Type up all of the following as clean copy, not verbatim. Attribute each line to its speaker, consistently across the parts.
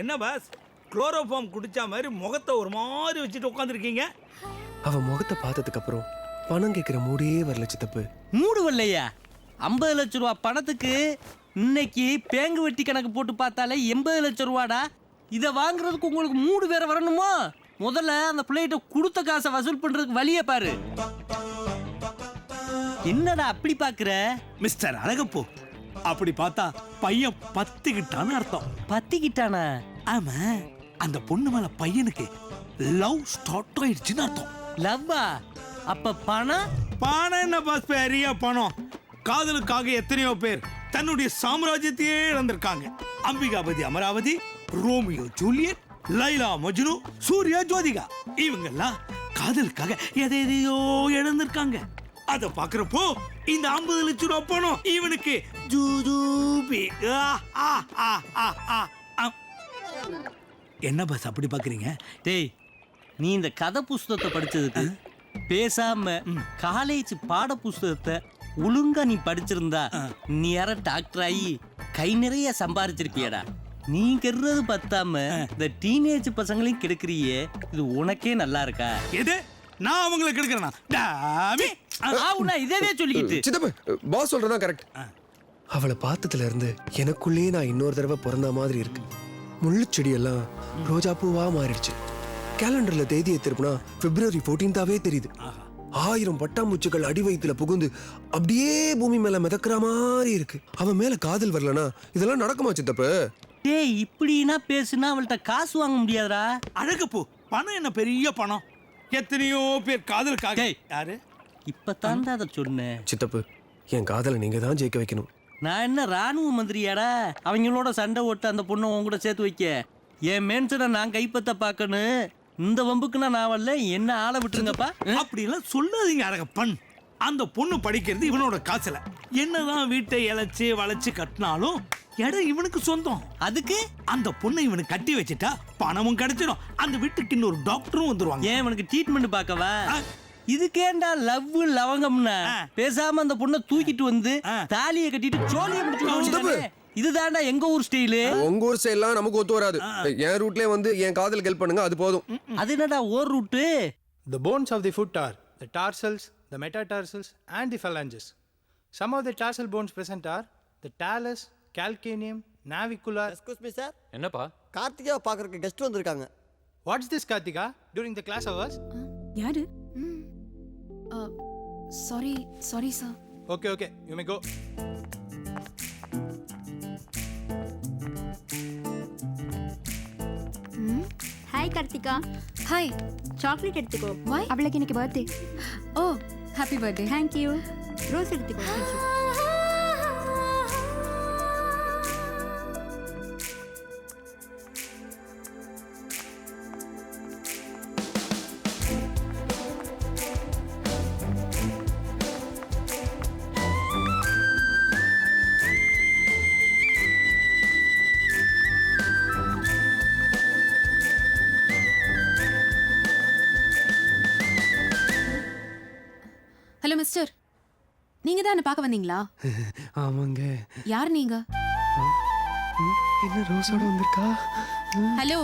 Speaker 1: என்ன pass chloroform குடிச்சா மாதிரி முகத்தை ஒரு மாதிரி வச்சுட்டு உட்காந்துருக்கீங்க?
Speaker 2: அவ முகத்தை பார்த்ததுக்கு அப்புறம் பணம் கேட்கிற மூடே வரல சித்தப்பு.
Speaker 3: மூடு வரலையா? 50 லட்சம் ரூபா பணத்துக்கு இன்னைக்கு பேங்கு வெட்டி கணக்கு போட்டு பார்த்தாலே 80 லட்சம் ரூபாடா. இதை வாங்குறதுக்கு உங்களுக்கு மூடு வேற வரணுமா? முதல்ல அந்த பிள்ளைகிட்ட கொடுத்த காசை வசூல் பண்றதுக்கு வழியை பாரு. என்னடா அப்படி பாக்குற?
Speaker 1: மிஸ்டர் அழகப்போ, அப்படி பார்த்தா பையன் பத்திக்கிட்டான்னு அர்த்தம்.
Speaker 3: பத்திக்கிட்டானா?
Speaker 1: ஆமா, அந்த பொண்ணு மேல பையனுக்கு லவ் ஸ்டார்ட் ஆயிடுச்சுன்னு அர்த்தம்.
Speaker 3: லவ்வா? அப்ப பணம்?
Speaker 1: பணம் என்ன பாஸ், பெரிய பணம். காதலுக்காக எத்தனையோ பேர் தன்னுடைய சாம்ராஜ்யத்தையே இழந்திருக்காங்க. அம்பிகாபதி அமராவதி, ரோமியோ ஜூலியட், லைலா மஜ்னு, சூர்யா ஜோதிகா, இவங்கெல்லாம் காதலுக்காக எதையோ இழந்திருக்காங்க. அத பாக்குறப்போ இந்த 50 லட்சம் ரூபாய் பணம் இவனுக்கு ஜூஜூபி. என்ன பாஸ் அப்படி பாக்குறீங்க?
Speaker 3: டேய், நீ இந்த கதை புஸ்தகத்தை படிச்சதுக்கு பேசாம காலேஜ் பாட புஸ்தகத்தை ஒழுங்கா நீ படிச்சிருந்தா நீ யார டாக்டர் ஆகி கை நிறைய சம்பாரிச்சிருப்பியடா. நீ கெடுறது பத்தாம இந்த டீனேஜ் பசங்களையும் கெடுக்கிறியே, இது உனக்கே நல்லா இருக்கா?
Speaker 1: எது நான் அவங்களை கெடுக்கிறேனா?
Speaker 3: இதே சொல்லிக்கிட்டு
Speaker 2: சித்தப்பு, பாஸ் சொல்றதா கரெக்ட். அவளை பார்த்ததுல இருந்து எனக்குள்ளேயே நான் இன்னொரு தடவை பிறந்த மாதிரி இருக்கு. முள்ளு செடியெல்லாம் ரோஜா பூவா மாறிடுச்சு. கேலண்டர்ல தேதியை திருப்பினா பிப்ரவரி 14th தெரியுது. 1000 பட்டாம்பூச்சிகள் அடி வயிற்றுல புகுந்து அப்படியே பூமி மேல மிதக்கிற மாதிரி இருக்கு. அவன் மேல காதல் வரலனா இதெல்லாம் நடக்குமா சித்தப்பு?
Speaker 3: டேய், இப்படின்னா பேசுனா அவள்கிட்ட காசு வாங்க முடியாதா?
Speaker 1: அழகப்போ, பணம் என்ன பெரிய பணம்? எத்தனையோ பேர் காதலுக்காக. யாரு
Speaker 3: இப்பதான் அதை சொன்னேன்.
Speaker 2: சித்தப்பு, என் காதலை நீங்க தான் ஜெயிக்க வைக்கணும்.
Speaker 3: நான் என்ன ராணுவ மந்திரியாடா அவங்களோட சண்டை ஓட்டு அந்த பொண்ணை உன் கூட சேர்த்து வைக்க? என் மேன்சனை நான் கைப்பற்ற பார்க்கணும். இந்த வம்புக்குன்னா நான் வரல, என்ன ஆளை விட்டுருங்கப்பா.
Speaker 1: அப்படி எல்லாம் சொல்லாதீங்க அழகப்பன். அந்த பொண்ணு படிக்கிறது இவனோட காசுல. என்னதான் வீட்டை இழைச்சு வளைச்சு கட்டினாலும் இடம் இவனுக்கு சொந்தம்.
Speaker 3: அதுக்கு
Speaker 1: அந்த பொண்ணை இவனுக்கு கட்டி வச்சுட்டா பணமும் கிடைச்சிடும். அந்த வீட்டுக்கு இன்னொரு டாக்டரும் வந்துருவாங்க.
Speaker 3: ஏன் இவனுக்கு ட்ரீட்மெண்ட் பார்க்கவா? இதுக்கேண்டா லவ் லவங்கம்னா பேசாம அந்த பொண்ணை தூக்கிட்டு வந்து தாலியை கட்டிட்டு சோழியை முடிச்சு. இதுதான்டா எங்க ஊர் ஸ்டைலு.
Speaker 2: உங்க ஊர் ஸ்டைல்லாம் நமக்கு ஒத்து வராது. என் ரூட்லயே வந்து என் காதலுக்கு ஹெல்ப் பண்ணுங்க, அது போதும்.
Speaker 3: அது என்னடா ஓர் route?
Speaker 4: The bones of the foot are the tarsals, the metatarsals and the phalanges. Some of the tarsal bones present are the talus, calcaneum, navicular.
Speaker 5: Excuse me sir.
Speaker 6: என்னப்பா?
Speaker 5: கார்த்திகா பார்க்கறதுக்கு கெஸ்ட் வந்திருக்காங்க.
Speaker 4: What's this Kartika? During the class hours?
Speaker 7: யாரு? Sorry sir.
Speaker 4: Okay, you may go.
Speaker 8: Hi Karthika.
Speaker 7: Hi.
Speaker 8: Chocolate எடுத்துக்கோ.
Speaker 7: Why?
Speaker 8: அவளுக்கு இன்னைக்கு birthday.
Speaker 7: Oh, happy birthday.
Speaker 8: Thank you. Rose எடுத்துக்கோ. Thank you.
Speaker 7: Hello mister, நீங்க தான் என்ன பார்க்க வந்தீங்களா?
Speaker 2: ஆமாங்க.
Speaker 7: யார் நீங்க?
Speaker 2: என்ன ரோஸோட வந்திருக்கா?
Speaker 7: ஹலோ,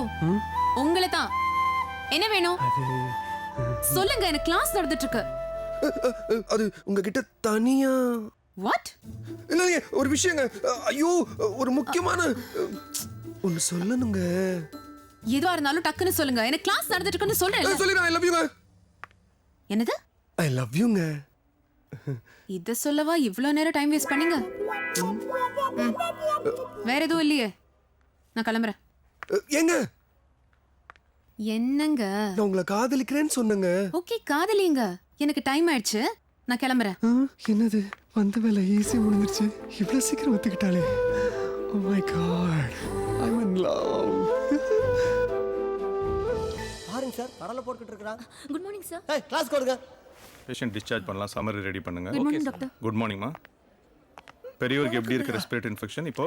Speaker 7: உங்களை தான். என்ன வேணும் சொல்லுங்க, எனக்கு கிளாஸ் நடந்துட்டு இருக்கு.
Speaker 2: அது உங்ககிட்ட தனியா.
Speaker 7: வாட்?
Speaker 2: இல்லைங்க, ஒரு விஷயங்க. ஐயோ, ஒரு முக்கியமான ஒன்னு சொல்லணுங்க.
Speaker 7: எதுவா இருந்தாலும் டக்குன்னு சொல்லுங்க. எனக்கு கிளாஸ் நடந்துட்டு இருக்குன்னு சொல்றேன்.
Speaker 2: சொல்லிடுறேன். ஐ லவ் யூங்க.
Speaker 7: என்னது?
Speaker 2: ஐ லவ் யூங்க.
Speaker 7: இத சொல்லவா இவ்ளோ நேரம் டைம் வேஸ்ட் பண்ணீங்க? வேற எதுவும் இல்லையே, நான் கிளம்புறேன்.
Speaker 2: ஏங்க,
Speaker 7: என்னங்க?
Speaker 2: நான் உங்களை காதலிக்கிறேன்னு சொன்னேங்க.
Speaker 7: ஓகே, காதலிங்க. எனக்கு டைம் ஆயிடுச்சு, நான் கிளம்புறேன்.
Speaker 2: என்னது, வந்த வேலை ஈஸி முடிஞ்சிருச்சு. இவ்வளவு சீக்கிரம் ஒத்துக்கிட்டாலே. Oh my god, I am in love.
Speaker 5: பாருங்க சார், பரல போட்டுட்டு இருக்கறான்.
Speaker 8: Good morning sir.
Speaker 5: ஏய், கிளாஸ் கொடுங்க.
Speaker 6: பேஷண்ட் டிஸ்சார்ஜ் பண்ணலாம். சம்மரி ரெடி பண்ணுங்க.
Speaker 8: Good morning doctor.
Speaker 6: குட் மார்னிங்மா. பெரியவருக்கு எப்படி இருக்கு ரெஸ்பிரேட்டரி இன்ஃபெக்ஷன் இப்போ?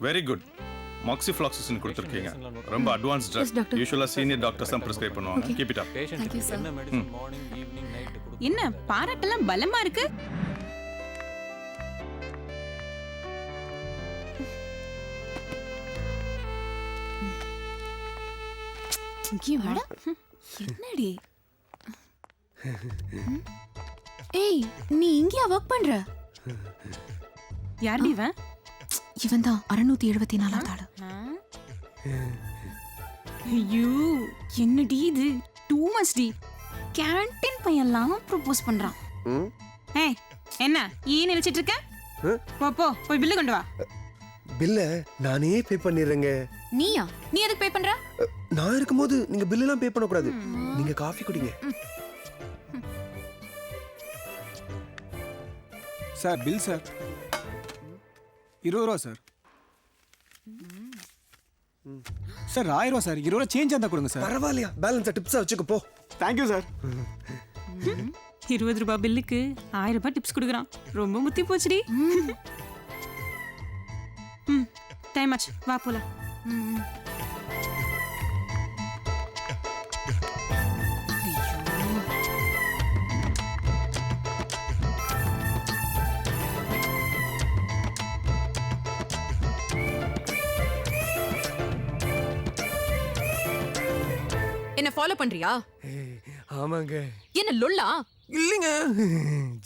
Speaker 6: Very good. மாக்சிஃப்ளாக்சிசின் கொடுத்துருக்கீங்க. ரொம்ப அட்வான்ஸ் ட்ரக். யூசுவலா சீனியர் டாக்டர்ஸ் தான் பிரிஸ்கிரைப் பண்ணுவாங்க. Keep it up.
Speaker 7: Thank you, sir.
Speaker 6: என்ன மெடிசன் மார்னிங் ஈவினிங் நைட் கொடுங்க.
Speaker 9: என்ன பாராட்டெல்லாம் பலமா இருக்கு?
Speaker 7: இங்கேயும் வா. என்னடி ஏய் நீ இங்கேயா ஒர்க் பண்ற?
Speaker 9: யாருடி இவன்?
Speaker 7: இவன் தான் 674 ஆளு.
Speaker 9: ஐயோ என்னடி இது டூ மச் டி. கேண்டீன் பையன்லாம் ப்ரோபோஸ் பண்றான். ஏய் என்ன ஏன் நினைச்சிட்டு இருக்க? போ போய் பில்லு கொண்டு வா.
Speaker 2: பில்ல நானே பே பண்ணிடுறேங்க.
Speaker 7: நீயா? நீ எதுக்கு பே பண்ற?
Speaker 2: நான் இருக்கும்போது நீங்க பில் எல்லாம் பே பண்ணக்கூடாது. நீங்க காஃபி குடிங்க.
Speaker 10: சார் பில் சார் 20 ரூபா சார். சார் 1000 ரூபா சார். 20 ரூபா சேஞ்ச் இருந்தா கொடுங்க சார்.
Speaker 2: பரவாயில்லையா, பேலன்ஸை டிப்ஸா வச்சுக்க போ.
Speaker 10: Thank you sir.
Speaker 9: 20 ரூபாய் பில்லுக்கு 1000 ரூபாய் டிப்ஸ் கொடுக்குறான். ரொம்ப முத்தி போச்சுடி. டைம் ஆச்சு வா போலாம்.
Speaker 7: என்ன ஃபாலோ பண்றியா?
Speaker 2: ஆமாங்க.
Speaker 7: என்ன லொல்லா?
Speaker 2: இல்லைங்க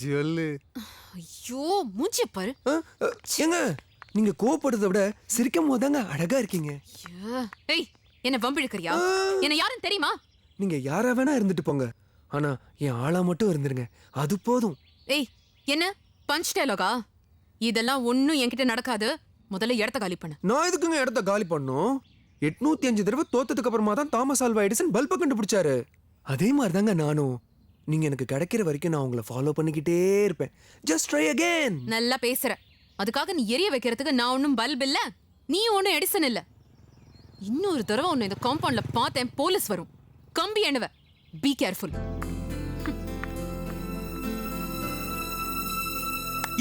Speaker 2: ஜொல்லு.
Speaker 7: ஐயோ மூஞ்சிய பாரு.
Speaker 2: ஏங்க நீங்க கோவப்படுறத விட சிரிக்கும் போதாங்க அழகா இருக்கீங்க.
Speaker 7: ஏய் என்ன வம்பிழுக்கறியா? என்ன யாருன்னு தெரியுமா?
Speaker 2: நீங்க யாரா வேணா இருந்துட்டு போங்க, ஆனா என் ஆளா மட்டும் இருந்துருங்க, அது போதும்.
Speaker 7: ஏய் என்ன பஞ்ச் டயலாகா? இதெல்லாம் ஒண்ணும் என்கிட்ட நடக்காது. முதல்ல இடத்த காலி பண்ணு.
Speaker 2: நான் எதுக்குங்க இடத்த காலி பண்ணோம்? 805 தடவை தோத்ததுக்கு அப்புறமா தான் தாமஸ் ஆல்வா எடிசன் பல்பை கண்டுபிடிச்சாரு. அதே மாதிரி தாங்க நானும். நீங்க எனக்கு கிடைக்கிற வரைக்கும் நான் உங்களை ஃபாலோ பண்ணிக்கிட்டே இருப்பேன். Just try again.
Speaker 7: நல்லா பேசுற. அதுக்காக நீ எரிய வைக்கிறதுக்கு நான் ஒன்னும் பல்ப் இல்ல, நீ ஒன்னும் எடிசன் இல்ல. இன்னொரு தடவை உன்னை இந்த காம்பவுண்ட்ல பார்த்தேன், போலீஸ் வரும். கம்பி எண்ணுவ. Be careful.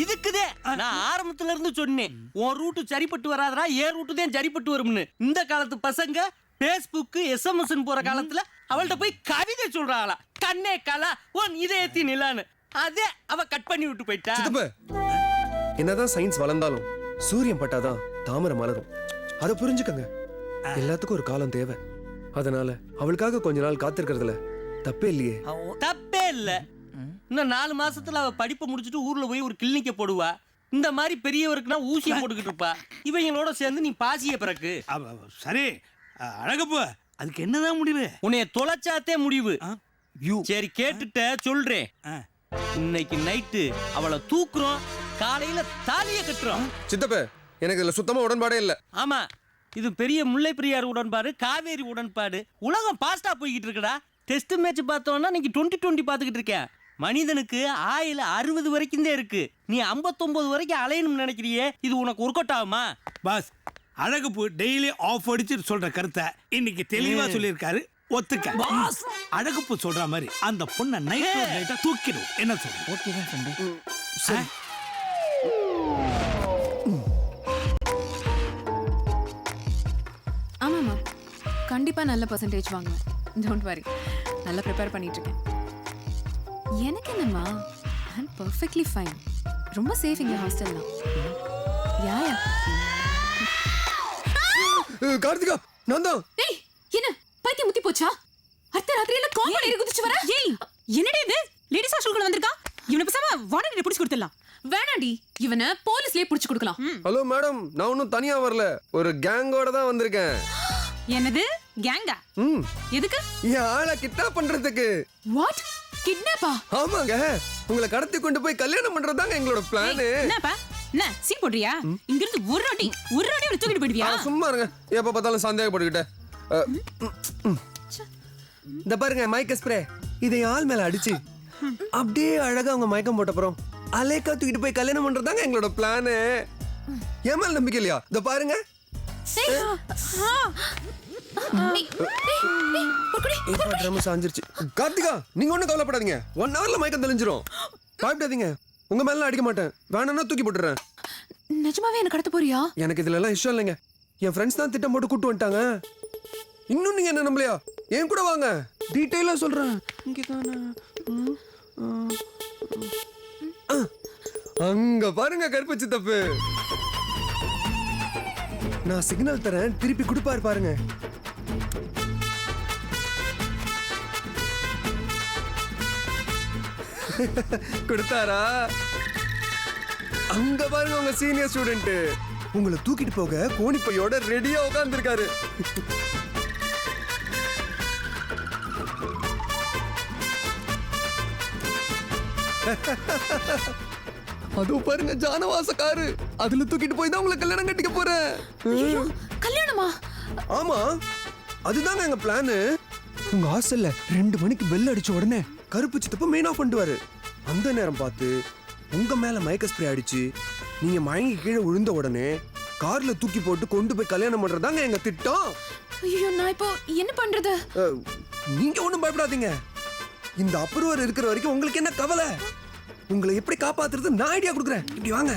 Speaker 3: இதுக்குதே நான் ஆரம்பத்துல இருந்து சொன்னேன், உன் ரூட்டு சரிப்பட்டு வராதரா, ஏன் ரூட்டு தான் சரிப்பட்டு வரும்னு. இந்த காலத்து பசங்க பேஸ்புக் SMS போற காலத்துல அவள்கிட்ட போய் கவிதை சொல்றாளா, கண்ணே கலா உன் இதயத்தி நிலான்னு. அதே அவ கட் பண்ணி விட்டு போயிட்டா.
Speaker 2: என்னதான் சயின்ஸ் வளர்ந்தாலும் சூரியன் பட்டாதான் தாமரை மலரும். அதை புரிஞ்சுக்கங்க. எல்லாத்துக்கும் ஒரு காலம் தேவை. அதனால அவளுக்காக கொஞ்ச நாள் காத்திருக்கிறதுல தப்பே இல்லையே.
Speaker 3: தப்பே இல்ல. இன்னும் 4 மாசத்துல அவ படிப்பை முடிச்சுட்டு ஊர்ல போய் ஒரு கிளினிக்க போடுவா. இந்த மாதிரி பெரியவருக்குன்னா ஊசியை போட்டுக்கிட்டு இருப்பா. இவங்களோட சேர்ந்து நீ பாசிய பிறகு.
Speaker 1: சரி அழகப்பா, அதுக்கு என்னதான் முடிவு?
Speaker 3: உன்னைய தொலைச்சாத்தே முடிவு. சரி கேட்டுட்ட சொல்றேன். இன்னைக்கு நைட்டு அவளை தூக்குறோம், காலையில தாலிய கட்டுறோம்.
Speaker 2: சித்தப்ப எனக்கு இதுல சுத்தமா உடன்பாடே இல்ல.
Speaker 3: ஆமா, இது பெரிய முல்லை பெரியார் உடன்பாடு, காவேரி உடன்பாடு. உலகம் பாஸ்டா போய்கிட்டு இருக்குடா. டெஸ்ட் மேட்ச் பார்த்தோம்னா நீங்க 2020 பார்த்துக்கிட்டு இருக்கேன். மனிதனுக்கு ஆயுள் 60 வரைக்கும் தான் இருக்கு. நீ 59 வரைக்கும் அலையணும்னு நினைக்கிறியே, இது உனக்கு ஒர்க் அவுட் ஆகுமா?
Speaker 1: பாஸ், அழகப்பு டெய்லி ஆஃப் அடிச்சு சொல்ற கருத்தை இன்னைக்கு தெளிவா சொல்லியிருக்காரு. ஒத்துக்க. பாஸ், அழகப்பு சொல்ற மாதிரி அந்த பொண்ணை நைட்டா தூக்கிடும். என்ன சொல்ற?
Speaker 3: ஓகே தான் ஃப்ரெண்ட்.
Speaker 7: ஆமாம்மா, கண்டிப்பா நல்ல பர்சன்டேஜ் வாங்குவேன். டோன்ட் வரி, நல்லா ப்ரிப்பேர் பண்ணிட்டு இருக்கேன். எனக்கு என்னம்மா, ஐ அம் பெர்ஃபெக்ட்லி ஃபைன். ரொம்ப சேஃப் இங்க ஹாஸ்டல்லாம். யா
Speaker 2: கார்த்திகா, நான் தான்.
Speaker 7: ஏய் என்ன பைத்தியம் முத்தி போச்சா? அர்த்த ராத்திரியில காம்பவுண்ட் ஏறி குதிச்சு வர.
Speaker 9: ஏய் என்னடி இது? லேடிஸ் ஹாஸ்டலுக்குள்ள வந்திருக்கா? இவனை பேசாம வார்டனை புடிச்சு கொடுத்துடலாம்.
Speaker 7: வேணாடி, இவனை போலீஸ்லயே புடிச்சு கொடுக்கலாம்.
Speaker 2: ஹலோ மேடம், நான் ஒன்னும் தனியா வரல, ஒரு கேங்கோட தான் வந்திருக்கேன்.
Speaker 9: என்னது கேங்கா? எதுக்கு?
Speaker 2: என் ஆளை கிட்னாப் பண்றதுக்கு.
Speaker 7: வாட்? கிட்னாப்பா?
Speaker 2: ஆமாங்க, உங்களை கடத்தி கொண்டு போய் கல்யாணம் பண்றதுதாங்க எங்களோட பிளான்.
Speaker 9: என்னப்பா என்ன சீன் போடுறியா? இங்க இருந்து ஒரு ரோட்டி இவரை தூக்கிட்டு போயிடுவியா?
Speaker 2: சும்மா இருங்க, எப்ப பார்த்தாலும் சந்தேகப்பட்டுக்கிட்ட. இந்த பாருங்க மைக்க ஸ்ப்ரே, இதை ஆள் மேல அடிச்சு அப்படியே அழகா அவங்க மயக்கம் போட்ட அப்புறம் அலேக்கா தூக்கிட்டு போய் கல்யாணம் பண்றதுதாங்க எங்களோட பிளான். ஏன் மேல நம்பிக்கை இல்லையா? இத பாருங்க. கார்த்திகா, நீங்க ஒண்ணும் கவலைப்படாதீங்க. 1 ஹவர்ல மயக்கம் தெளிஞ்சிரும். பயப்படாதீங்க, உங்க மேல அடிக்க மாட்டேன். வேணும்னா தூக்கி போட்டுறேன்.
Speaker 7: நிஜமாவே என்ன கடத்த போறியா?
Speaker 2: எனக்கு இதுல எல்லாம் இஷ்டம் இல்லைங்க. என் ஃப்ரெண்ட்ஸ் தான் திட்டம் போட்டு கூட்டு வந்துட்டாங்க. இன்னும் நீங்க என்ன நம்பலையா? என் கூட வாங்க, டீடைலா சொல்றேன். அங்க பாருங்க கருப்பச்சி தப்பு. நான் சிக்னல் தரேன், திருப்பி கொடுப்பாரு பாருங்க. கொடுத்தாரா? அங்க பாருங்க உங்க சீனியர் ஸ்டூடெண்ட் உங்களை தூக்கிட்டு போக கோணிப்பையோட ரெடியா உட்கார்ந்துருக்காரு. அதோ பாருங்க ஜானவாச காரு, அதுல தூக்கிட்டு போய் தான் உங்களை கல்யாணம் கட்டிக்க போறேன்.
Speaker 7: ஐயோ, கல்யாணமா?
Speaker 2: ஆமா, அதுதாங்க எங்க பிளான். உங்க ஹாஸ்டல்ல 2 மணிக்கு பெல் அடிச்ச உடனே கருப்பு சித்தப்ப மெயின் ஆஃப் பண்ணுவாரு. அந்த நேரம் பார்த்து உங்க மேல மயக்க ஸ்ப்ரே அடிச்சு நீங்க மயங்கி கீழே விழுந்த உடனே கார்ல தூக்கி போட்டு கொண்டு போய் கல்யாணம் பண்றதாங்க எங்க திட்டம்.
Speaker 7: ஐயோ, நான் இப்போ என்ன பண்றது?
Speaker 2: நீங்க ஒண்ணும் பயப்படாதீங்க. இந்த அப்ரூவர் இருக்கிற வரைக்கும் உங்களுக்கு என்ன கவலை? உங்களை எப்படி காப்பாத்துறது நான் ஐடியா கொடுக்குறேன். இப்படி வாங்க.